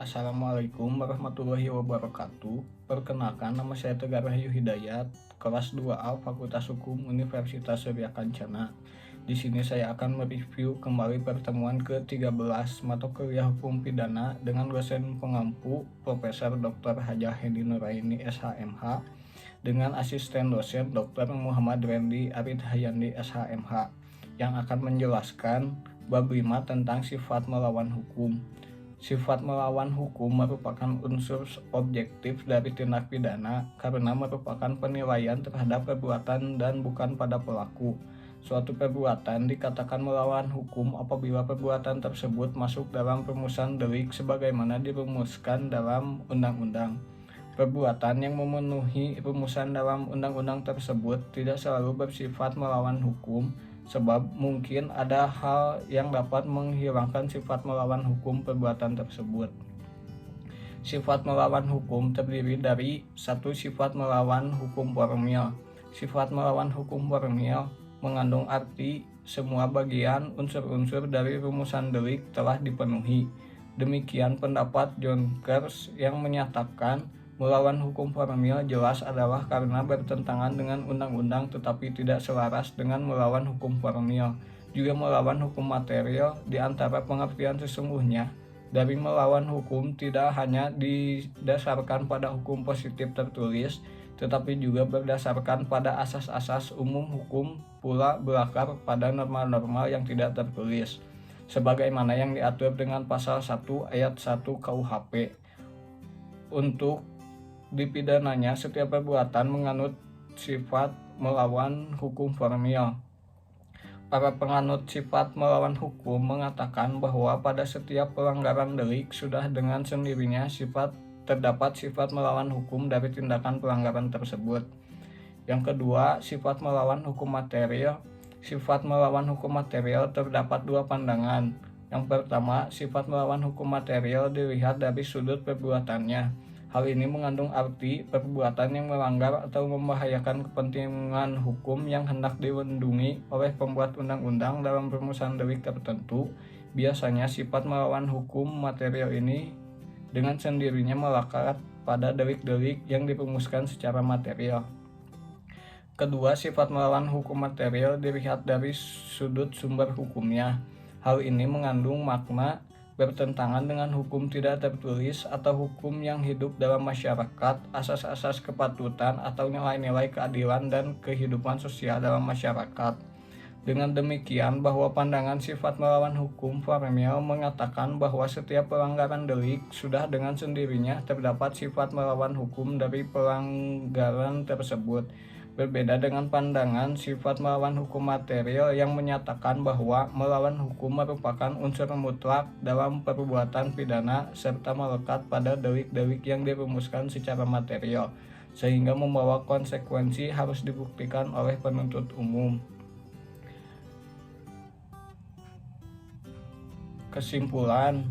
Assalamualaikum warahmatullahi wabarakatuh. Perkenalkan, nama saya Tegar Rahayu Hidayat, kelas 2A Fakultas Hukum Universitas Surya Kencana. Di sini saya akan mereview kembali pertemuan ke-13 mata kuliah Hukum Pidana dengan dosen pengampu Profesor Dr. Hajah Hedi Nuraini SHMH dengan asisten dosen Dr. Muhammad Randy Arid Hayandi SHMH yang akan menjelaskan bab 5 tentang sifat melawan hukum. Sifat melawan hukum merupakan unsur objektif dari tindak pidana karena merupakan penilaian terhadap perbuatan dan bukan pada pelaku. Suatu perbuatan dikatakan melawan hukum apabila perbuatan tersebut masuk dalam rumusan delik sebagaimana dirumuskan dalam undang-undang. Perbuatan yang memenuhi rumusan dalam undang-undang tersebut tidak selalu bersifat melawan hukum, sebab mungkin ada hal yang dapat menghilangkan sifat melawan hukum perbuatan tersebut. Sifat melawan hukum terdiri dari satu sifat melawan hukum formil. Sifat melawan hukum formil mengandung arti semua bagian unsur-unsur dari rumusan delik telah dipenuhi. Demikian pendapat John Kers yang menyatakan melawan hukum formil jelas adalah karena bertentangan dengan undang-undang tetapi tidak selaras dengan melawan hukum formil. Juga melawan hukum material di antara pengertian sesungguhnya dari melawan hukum tidak hanya didasarkan pada hukum positif tertulis tetapi juga berdasarkan pada asas-asas umum hukum pula berakar pada norma-norma yang tidak tertulis sebagaimana yang diatur dengan pasal 1 ayat 1 KUHP. Untuk dipidananya setiap perbuatan menganut sifat melawan hukum formil. Para penganut sifat melawan hukum mengatakan bahwa pada setiap pelanggaran delik sudah dengan sendirinya terdapat sifat melawan hukum dari tindakan pelanggaran tersebut. Yang kedua, sifat melawan hukum material. Sifat melawan hukum material terdapat dua pandangan. Yang pertama, sifat melawan hukum material dilihat dari sudut perbuatannya. Hal ini mengandung arti perbuatan yang melanggar atau membahayakan kepentingan hukum yang hendak dilindungi oleh pembuat undang-undang dalam rumusan delik tertentu. Biasanya sifat melawan hukum material ini dengan sendirinya melekat pada delik-delik yang dirumuskan secara material. Kedua, sifat melawan hukum material dilihat dari sudut sumber hukumnya. Hal ini mengandung makna bertentangan dengan hukum tidak tertulis atau hukum yang hidup dalam masyarakat, asas-asas kepatutan atau nilai-nilai keadilan dan kehidupan sosial dalam masyarakat. Dengan demikian, bahwa pandangan sifat melawan hukum formil mengatakan bahwa setiap pelanggaran delik sudah dengan sendirinya terdapat sifat melawan hukum dari pelanggaran tersebut. Berbeda dengan pandangan sifat melawan hukum material yang menyatakan bahwa melawan hukum merupakan unsur mutlak dalam perbuatan pidana serta melekat pada delik-delik yang dirumuskan secara material, sehingga membawa konsekuensi harus dibuktikan oleh penuntut umum. Kesimpulan,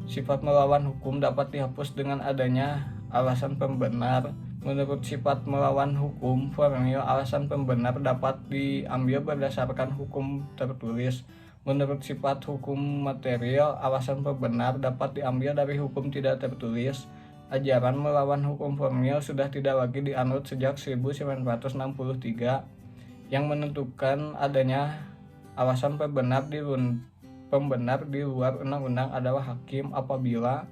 sifat melawan hukum dapat dihapus dengan adanya alasan pembenar. Menurut sifat melawan hukum formil, alasan pembenar dapat diambil berdasarkan hukum tertulis. Menurut sifat hukum material, alasan pembenar dapat diambil dari hukum tidak tertulis. Ajaran melawan hukum formil sudah tidak lagi dianut sejak 1963 yang menentukan adanya alasan pembenar di luar undang-undang adalah hakim apabila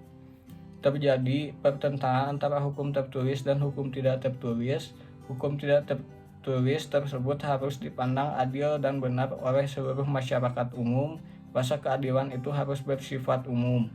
terjadi pertentangan antara hukum tertulis dan hukum tidak tertulis. Hukum tidak tertulis tersebut harus dipandang adil dan benar oleh seluruh masyarakat umum. Rasa keadilan itu harus bersifat umum.